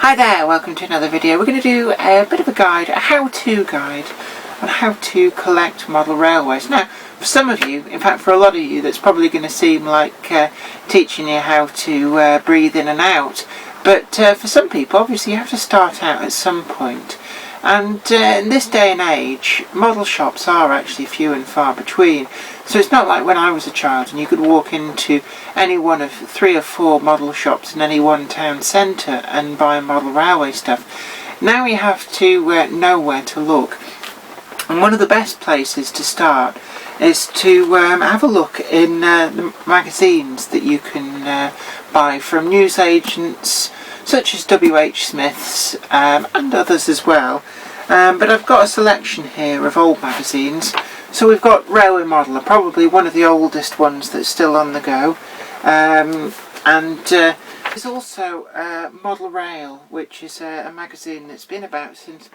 Hi there, welcome to another video. We're going to do a bit of a guide, a how-to guide on how to collect model railways. Now, for some of you, in fact for a lot of you, that's probably going to seem like teaching you how to breathe in and out. But for some people, obviously you have to start out at some point. And in this day and age, model shops are actually few and far between. So it's not like when I was a child and you could walk into any one of 3 or 4 model shops in any one town centre and buy model railway stuff. Now you have to know where to look. And one of the best places to start is to have a look in the magazines that you can buy from newsagents such as W.H. Smith's and others as well. But I've got a selection here of old magazines. So we've got Railway Modeller, probably one of the oldest ones that's still on the go. There's also Model Rail, which is a magazine that's been about since,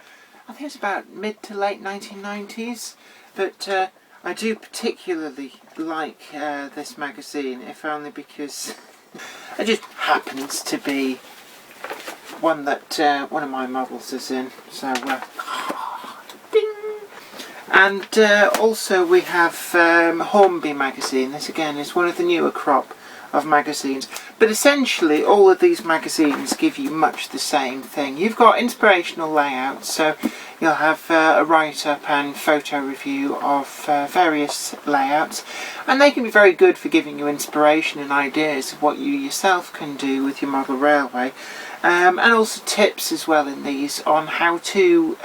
I think it's about mid to late 1990s. But I do particularly like this magazine, if only because it just happens to be one that one of my models is in. So ding! And also we have Hornby magazine. This again is one of the newer crop of magazines, but essentially all of these magazines give you much the same thing. You've got inspirational layouts, so you'll have a write-up and photo review of various layouts, and they can be very good for giving you inspiration and ideas of what you yourself can do with your model railway. And also tips as well in these on how to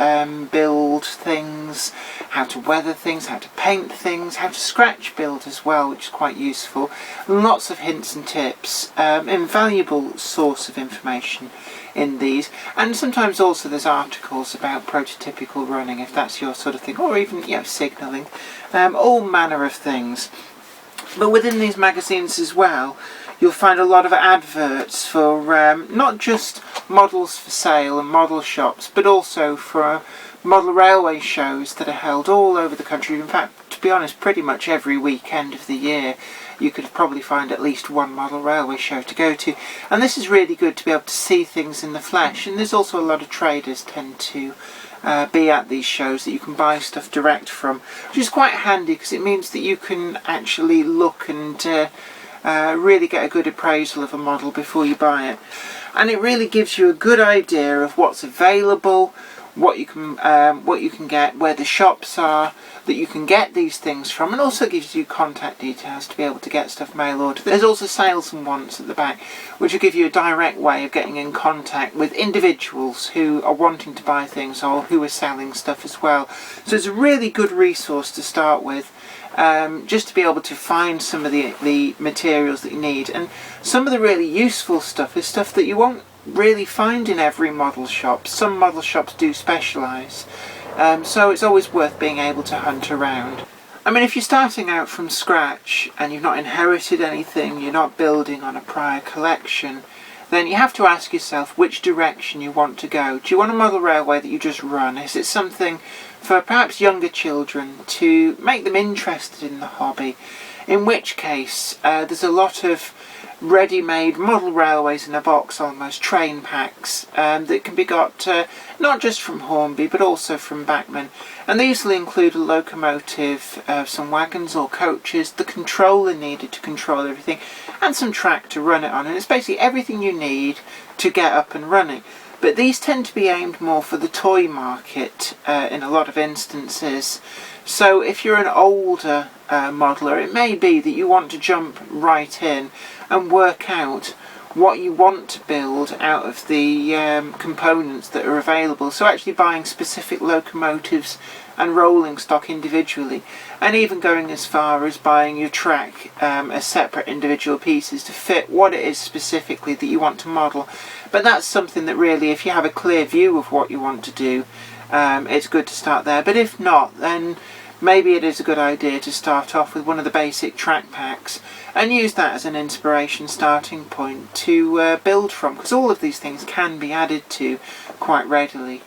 build things, how to weather things, how to paint things, how to scratch build as well, which is quite useful. Lots of hints and tips, invaluable source of information in these. And sometimes also there's articles about prototypical running, if that's your sort of thing, or even signalling, all manner of things. But within these magazines as well, you'll find a lot of adverts for not just models for sale and model shops, but also for model railway shows that are held all over the country. In fact, to be honest, pretty much every weekend of the year you could probably find at least one model railway show to go to. And this is really good to be able to see things in the flesh. And there's also a lot of traders tend to be at these shows that you can buy stuff direct from, which is quite handy because it means that you can actually look and really get a good appraisal of a model before you buy it. And it really gives you a good idea of what's available, what you can get, where the shops are that you can get these things from, and also gives you contact details to be able to get stuff mail ordered. There's also sales and wants at the back, which will give you a direct way of getting in contact with individuals who are wanting to buy things or who are selling stuff as well. So it's a really good resource to start with. Just to be able to find some of the materials that you need. And some of the really useful stuff is stuff that you won't really find in every model shop. Some model shops do specialise, so it's always worth being able to hunt around. I mean, if you're starting out from scratch and you've not inherited anything, you're not building on a prior collection, then you have to ask yourself which direction you want to go. Do you want a model railway that you just run? Is it something for perhaps younger children to make them interested in the hobby? In which case there's a lot of ready-made model railways in a box, almost train packs, that can be got not just from Hornby but also from Bachmann. And these will include a locomotive, some wagons or coaches, the controller needed to control everything, and some track to run it on. And it's basically everything you need to get up and running. But these tend to be aimed more for the toy market in a lot of instances. So if you're an older modeller, it may be that you want to jump right in and work out what you want to build out of the components that are available. So actually buying specific locomotives and rolling stock individually, and even going as far as buying your track as separate individual pieces to fit what it is specifically that you want to model. But that's something that really, if you have a clear view of what you want to do, it's good to start there. But if not, then maybe it is a good idea to start off with one of the basic track packs and use that as an inspiration starting point to build from, because all of these things can be added to quite readily.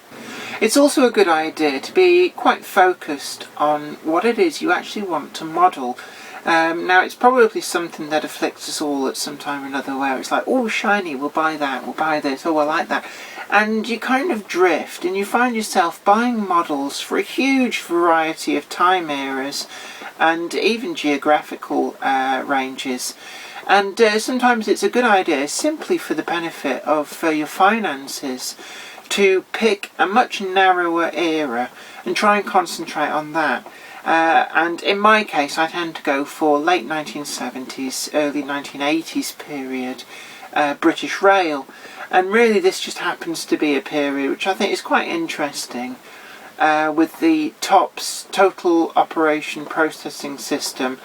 It's also a good idea to be quite focused on what it is you actually want to model Now it's probably something that afflicts us all at some time or another, where it's like, oh, shiny, we'll buy that, we'll buy this, oh, I like that. And you kind of drift and you find yourself buying models for a huge variety of time eras and even geographical ranges. And sometimes it's a good idea, simply for the benefit of your finances, to pick a much narrower era and try and concentrate on that. And in my case, I tend to go for late 1970s, early 1980s period British Rail. And really this just happens to be a period which I think is quite interesting, with the TOPS, Total Operation Processing System,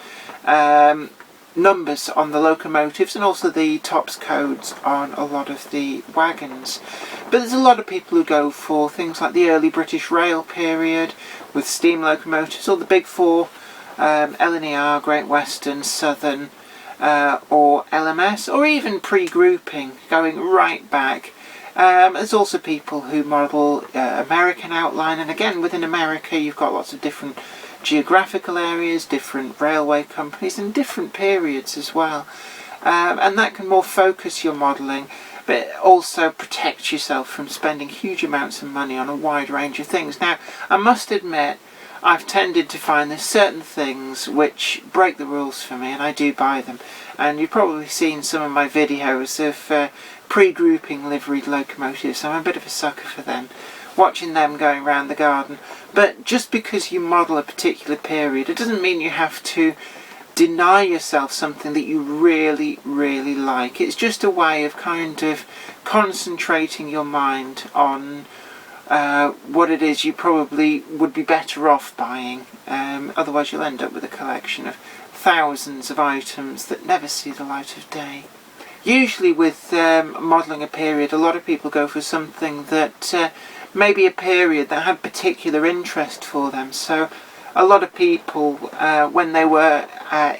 numbers on the locomotives, and also the TOPS codes on a lot of the wagons. But there's a lot of people who go for things like the early British Rail period with steam locomotives, or the big four, LNER, Great Western, Southern, or LMS, or even pre-grouping, going right back. There's also people who model American outline, and again within America you've got lots of different geographical areas, different railway companies, and different periods as well. And that can more focus your modelling, but also protect yourself from spending huge amounts of money on a wide range of things. Now, I must admit, I've tended to find there's certain things which break the rules for me, and I do buy them. And you've probably seen some of my videos of pre-grouping liveried locomotives. I'm a bit of a sucker for them, watching them going round the garden. But just because you model a particular period, it doesn't mean you have to deny yourself something that you really, really like. It's just a way of kind of concentrating your mind on what it is you probably would be better off buying. Otherwise you'll end up with a collection of thousands of items that never see the light of day. Usually with modelling a period, a lot of people go for something that maybe a period that had particular interest for them. So a lot of people, when they were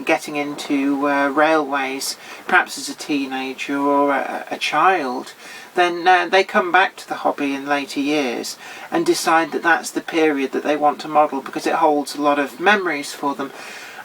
getting into railways, perhaps as a teenager or a child, then they come back to the hobby in later years and decide that that's the period that they want to model because it holds a lot of memories for them.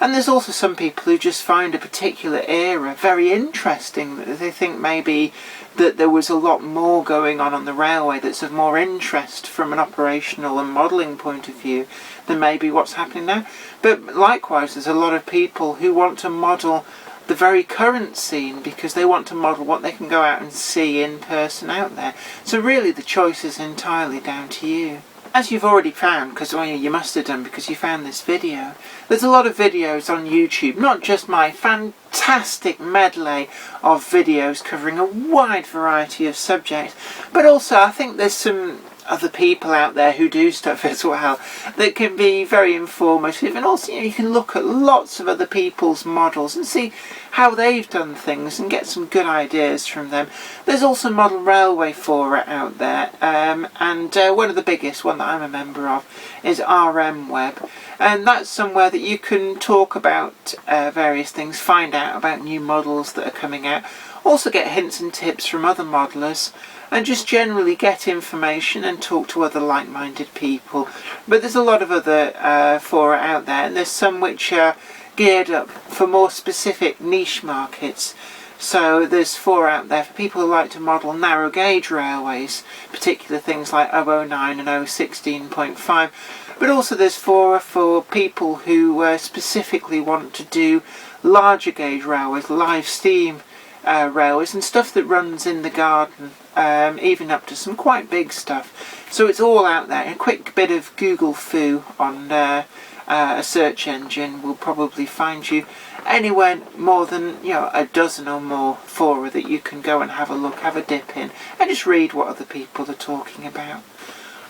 And there's also some people who just find a particular era very interesting. They think maybe that there was a lot more going on the railway that's of more interest from an operational and modelling point of view than maybe what's happening now. But likewise, there's a lot of people who want to model the very current scene because they want to model what they can go out and see in person out there. So really the choice is entirely down to you. As you've already found, because you must have done because you found this video, there's a lot of videos on YouTube, not just my fantastic medley of videos covering a wide variety of subjects, but also I think there's some other people out there who do stuff as well that can be very informative, and also you can look at lots of other people's models and see how they've done things and get some good ideas from them. There's also Model Railway Fora out there, and one of the biggest, one that I'm a member of, is RM Web, and that's somewhere that you can talk about various things, find out about new models that are coming out, also get hints and tips from other modelers, and just generally get information and talk to other like-minded people. But there's a lot of other fora out there, and there's some which are geared up for more specific niche markets. So there's fora out there for people who like to model narrow gauge railways, particular things like 009 and 016.5. But also there's fora for people who specifically want to do larger gauge railways, live steam railways, and stuff that runs in the garden, even up to some quite big stuff. So it's all out there. A quick bit of Google foo on a search engine will probably find you anywhere more than a dozen or more fora that you can go and have a look, have a dip in, and just read what other people are talking about.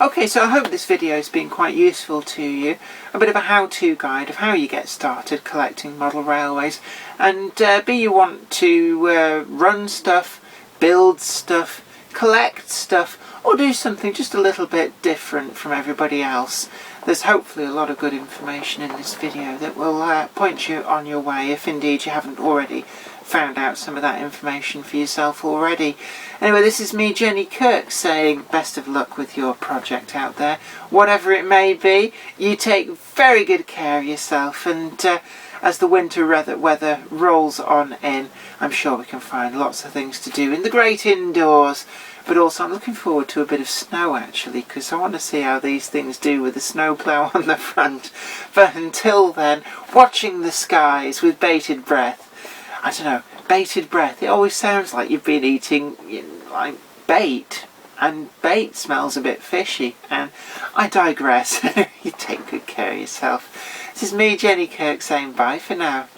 Okay, so I hope this video has been quite useful to you. A bit of a how-to guide of how you get started collecting model railways. And be you want to run stuff, build stuff, collect stuff, or do something just a little bit different from everybody else, there's hopefully a lot of good information in this video that will point you on your way, if indeed you haven't already found out some of that information for yourself already. Anyway, this is me, Jenny Kirk, saying best of luck with your project out there. Whatever it may be, you take very good care of yourself, and as the winter weather rolls on in, I'm sure we can find lots of things to do in the great indoors. But also I'm looking forward to a bit of snow actually, because I want to see how these things do with the snowplough on the front. But until then, watching the skies with bated breath. I don't know, bated breath, it always sounds like you've been eating like bait, and bait smells a bit fishy, and I digress. You take good care of yourself. This is me, Jenny Kirk, saying bye for now.